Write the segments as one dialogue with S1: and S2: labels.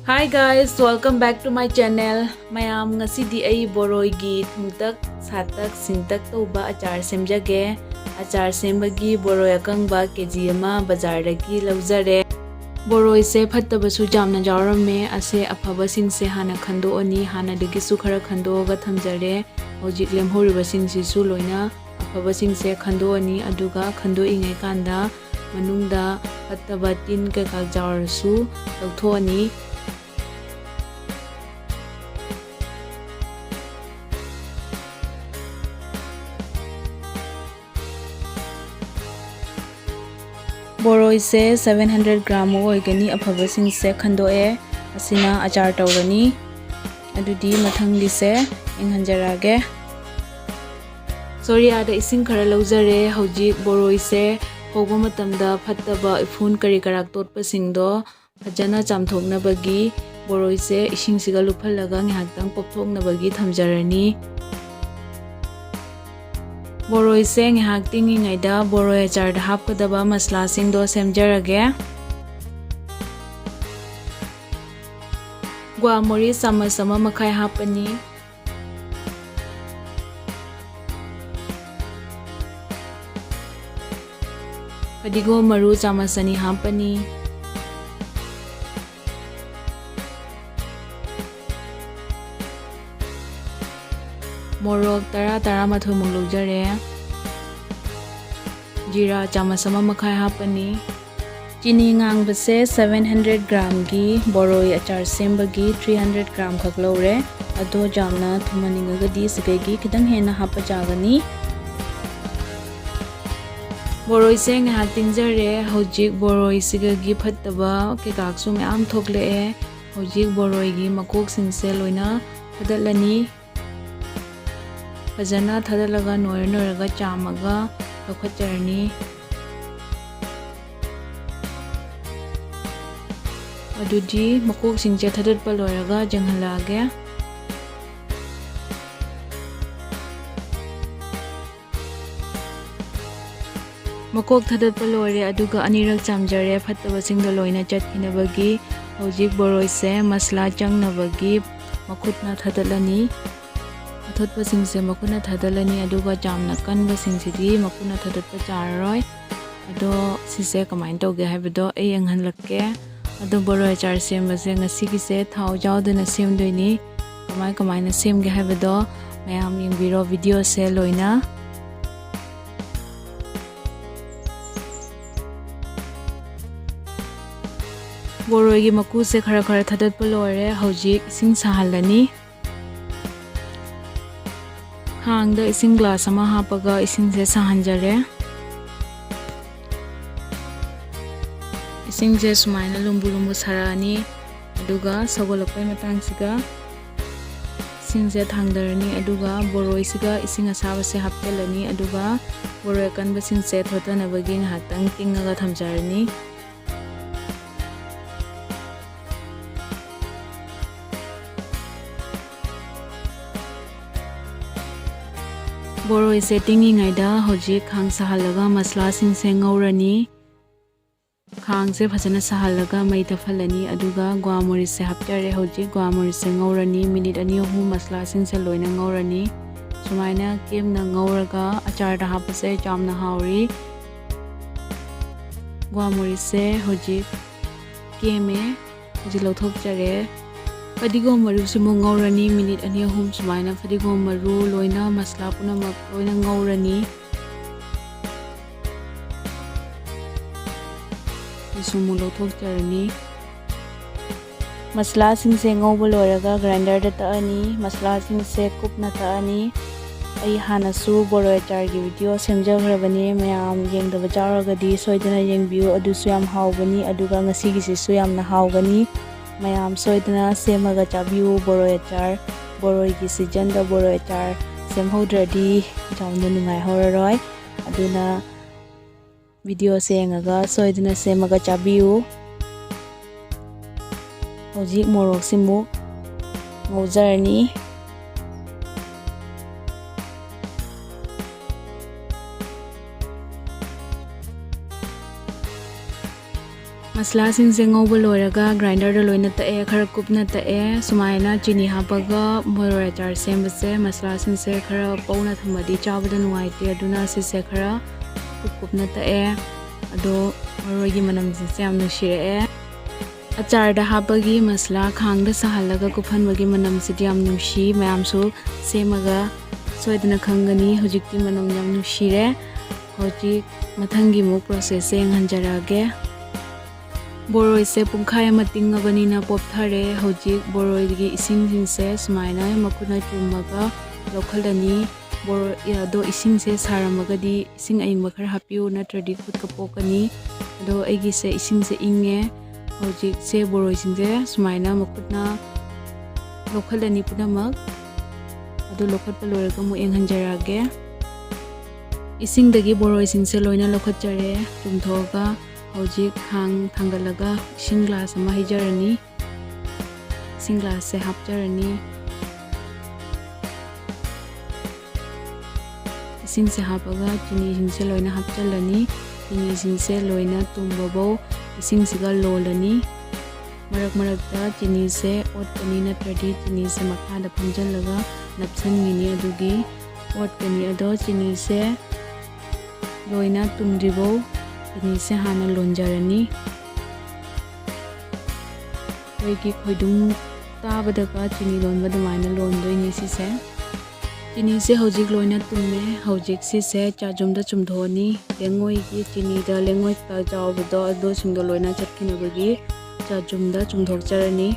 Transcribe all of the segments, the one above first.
S1: Hi guys, welcome back to my channel. Mayam ngasidi ay boroi gi thungtak satak sintak toba achar semjage. Achar sembagi boroi akangba kg ama bazar dagi laujare. Boroi se phattaba su jamna jawrame ase afaba sing se hana khando ani hana dagi su khara khando ga thamjare. Hojik lemhoriba sing si su loina afaba sing se khando ani aduga khando ingai kanda manungda phattaba tin ka ka jawr su lautho ani. Boroi se 700 gram oigani afaba sing se khandoe asina achar tawrani adudi mathangdi se inghanjarage soria da ising khara laujare hojik boroi se hoba matamda phattaba ifun kari karak totpa singdo phajana chamthokna bagi boroi se ising siga luphalaga nghaktang popthokna bagi thamjarani. Boroi se ngahak tingi ngaida boroi achar da hapkadaba masla singdo semjarage. Guamori sama makai hapani. Padigo maru chamasani hapani. Morok tara mathoi mung laujare. Jira chamasama makai hapani. Chini ngang base 700 gram gi boroi achar sembagi 300 gram khak lore ado jamna thumaningagadi sigagi khidang hena hapa jagani. Boroi se ngahak tingjare hojik boroi sigagi phattaba kekak su myam thokle e hojik boroi gi makok singse loina thadalani. Fajana thadalaga noiraga chamaga lokhajarni adudi makok singje thadadpa loiraga janghalage. Makok thadadpa lore aduga anirak chamjare phattaba singda loina chatkinabagi hojik boroi se masla changnabagi makhutna thadalani. Thotpa singse makuna thadalani aduga jamna kanba singsidi makuna thadadpa charroi ado sise kamain toge haibado ei anghanlakke ado boroi achar sembase ngasigi se thau jawdana semdoini kamai na semge haibado mayam yengbiro video se loina. Boroi gi maku se khara thadadpa lore hojik ising sahalani. Hangda ising glass ama hapaga ising se sahanjare. Ising se sumaina lumbu sarani aduga sagolakpai matang siga ising se thangdarani aduga boroi siga ising asaba se haptelani aduga boroi kanba sing se thotanabagi ngahtang tingaga thamjarani. Boroi se tingi ngaida hojik khang sahalaga masla sing se ngaurani khang se phajana sahalaga mai tafalani aduga guamori se hapjare hojik guamori se ngaurani minute ani hu masla sing se loina ngaurani sumaina kemna ngauraga achar da hapase jamna hauri guamori se hojik keme jilothok jare. Fadigo maru simu ngaurani minute ani ahum sumaina fadigo maru loina masla punamak loina ngaurani isumu lothok jarani. Masla sing se ngauba loiraga grinder da taani masla sing se kupna taani ai hanasu boroi achar gi video semjagrabani mayam yengdaba jaragadi soidana yengbiu adusu yam haubani aduga ngasigi sisu yamna haugani. Mayam soidana semaga chabiu boroi achar boroi gi season da boroi achar semhodradi jamna nungai horaroi aduna video sengaga soidana semaga chabiu. Hojik morok simuk ngaujarani. masala singse ngauba loiraga grinder da loina tae khara kupna tae sumaina chini hapaga boroi achar sembase masala singse khara pauna thamadi chabada nuaite aduna sise khara kupna tae ado boroi gi manam singse am nushire achar da hapagi masala khang da sahalaga kuphanwagi manam sidi am nushi mayam su semaga soidana khangani hojikti manam yam nushire hojik mathangi mu process se nghanjarage boroi se pungkhai ama tingabani na popthare hojik boroi gi ising singse sumaina makuna chumaga lokhalani boroi do ising se saramagadi ising aingba khar hapiu natradi khut kapokani do aigi se ising se inge hojik se boroi singse sumaina makuna lokhalani punamak ado lokhat paloraga mu enghanjarage ising dagi boroi singse loina lokhat jare tumthoga hojik khang thangalaga ising glass ama hijarani ising glass se hapjarani ising se hapaga chini singse loina hapchalani chini singse loina tumbabo ising siga lolani marak da chini se otkani natradi chini se makha da phamjalaga napsangini adugi otkani ado chini se loina tumdribo chini se hana lonjarani oigi khoidung tabadaga chini lonba dumaina londoini sise chini se hojik loina tumme hojik sise chajum da chumdhoni lengoi gi chini da lengoi ka jawbdo ado singdo loina chatkinabagi chajum da chumdhokjarani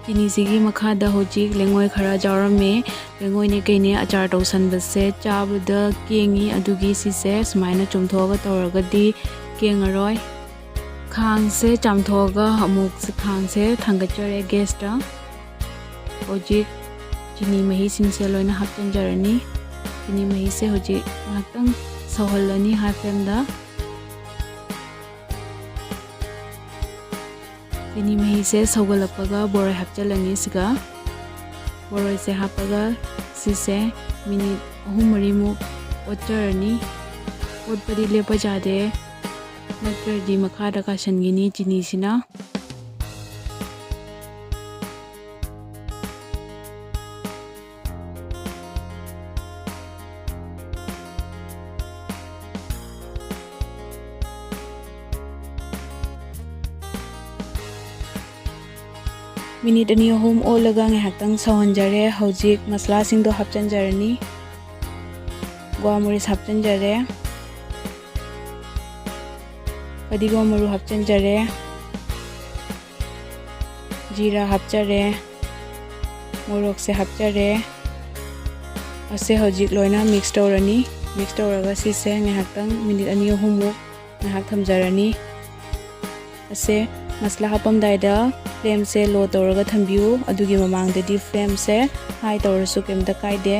S1: chini sigi makhada hojik lengoi khara jawrame lengoi ne kaine achar tausanbase chabda kengi adugi sise sumaina chumthoga tawragadi kengaroi khang se chamthoga amuk se khang se thangachare gas ta hojik chini mahi singse loina hapchanjarani chini mahi se hojik ngaktang sawhalani high flame da chini mahi se sawgalapaga boroi hapchalani siga boroi se hapaga sise minute 3 mu otjarani otpadi lepa jade natradi makhada kasangini chini sina minute ani home olaga ngahtang sawanjare hojik masala singdo hapchanjarani guamuris hapchanjare padigo maru hapchanjare jira hapchare morok se hapchare ase hojik loina mix tawrani mix tawraga sise ngahtang minute ani home ngahak thamjarani ase masala hapam daida flame se low tawraga thambiu adugi mamang de flame se high tawrasu kemda kaide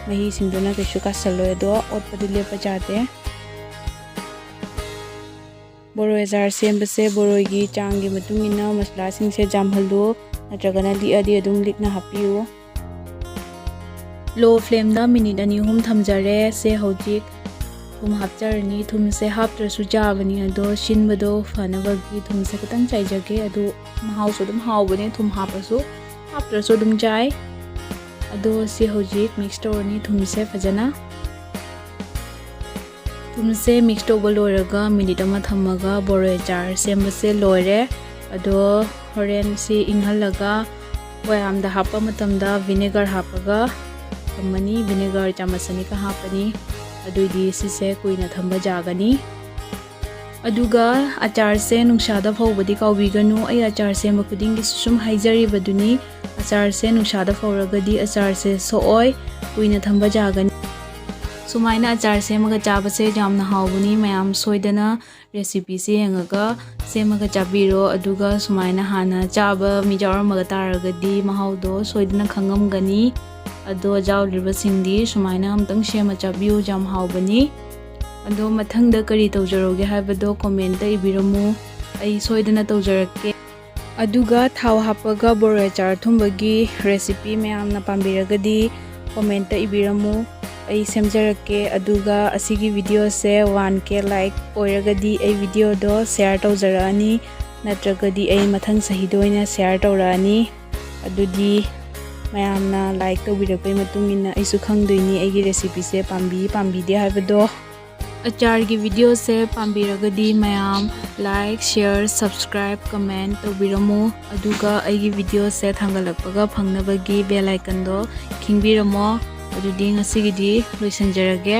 S1: mahi singdona kesu kasaloy do otpadi lepa jate boroi achar sembase boroi gi changgi matungina masala singse jamhaldu natragana liadi adum likna hapiu low flame da minute ani hum thamjare se hojik thum hapjarani thum se haptrasu jabani ado shinbado fanabagi thum se katang chaijage ado mahau so dum haubane thum hapasu haptrasu dum jai ado se hojik mix tawrani thum se fajana thum se mix tawba loiraga minute ama thamaga boroi achar sembase loire ado horen si inghalaga boyam da hapa matamda vinegar hapaga thamani vinegar chamasani ka hapani aduidi sise kuina thamba jagani aduga achar se nungshada phawbadi kawbiganu ai achar se makudingi sum haijari baduni achar se nungshada phawragadi achar se sooi kuina thamba jagani sumaina achar se maga chabase jamna hawbuni mayam soidana recipe se yengaga se maga chabiro aduga sumaina hana chaba mijawra maga taragadi mahawdo soidana khangamgani ado jawliba singdi sumaina amtang shema chabiu jam hawbani ado mathangda kari tawjaroge haibado comment da ibiramu ai soidana tawjarake ꯑꯗꯨꯒ ꯊꯥꯎ ꯍꯥꯞꯄꯒ boroi achar ꯊꯨꯝꯕꯒꯤ recipe ꯃꯌꯥꯝꯅ ꯄꯥꯝꯕꯤꯔꯒꯗꯤ ꯀꯣꯃꯦꯟꯇ ꯏꯕꯤꯔꯝꯃꯨ ꯑꯩ ꯁꯦꯝꯖꯔꯛꯀꯦ ꯑꯗꯨꯒ ꯑꯁꯤꯒꯤ ꯚꯤꯗꯤꯑꯣꯁꯦ 1K like ꯑꯣꯏꯔꯒꯗꯤ ꯑꯩ ꯚꯤꯗꯤꯑꯣꯗꯣ ꯁꯦꯌꯔ ꯇꯧꯖꯔꯛꯑꯅꯤ ꯅꯠꯇ꯭ꯔꯒꯗꯤ ꯑꯩ ꯃꯊꯪ ꯆꯍꯤꯗ ꯑꯣꯏꯅ ꯁꯦꯌꯔ ꯇꯧꯔꯛꯑꯅꯤ ꯑꯗꯨꯗꯤ ꯃꯌꯥꯝꯅ ꯂꯥꯏꯛ ꯇꯧꯕꯤꯔꯛꯄꯒꯤ ꯃꯇꯨꯡ ꯏꯟꯅ ꯑꯩꯁꯨ ꯈꯪꯗꯣꯏꯅꯤ ꯑꯩꯒꯤ ꯔꯦꯁꯤꯄꯤꯁꯦ ꯄꯥꯝꯕꯤꯗꯦ ꯍꯥꯏꯕꯗꯣ ꯑꯆꯥꯔꯒꯤ ꯚꯤꯗꯤꯑꯣꯁꯦ ꯄꯥꯝꯕꯤꯔꯒꯗꯤ ꯃꯌꯥꯝ ꯂꯥꯏꯛ ꯁꯦꯌꯔ ꯁꯕꯁꯀ꯭ꯔꯥꯏꯕ ꯀꯃꯦꯟ ꯇꯧꯕꯤꯔꯝꯃꯨ ꯑꯗꯨꯒ ꯑꯩꯒꯤ ꯚꯤꯗꯤꯑꯣꯁꯦ ꯊꯥꯡꯒꯠꯂꯛꯄꯒ ꯐꯪꯅꯕꯒꯤ ꯕꯦꯜ ꯑꯥꯏꯀꯟꯗꯣ ꯈꯤꯡꯕꯤꯔꯝꯃꯣ ꯑꯗꯨꯗꯤ ꯉꯁꯤꯒꯤꯗꯤ ꯂꯣꯏꯁꯤꯟꯖꯔꯒꯦ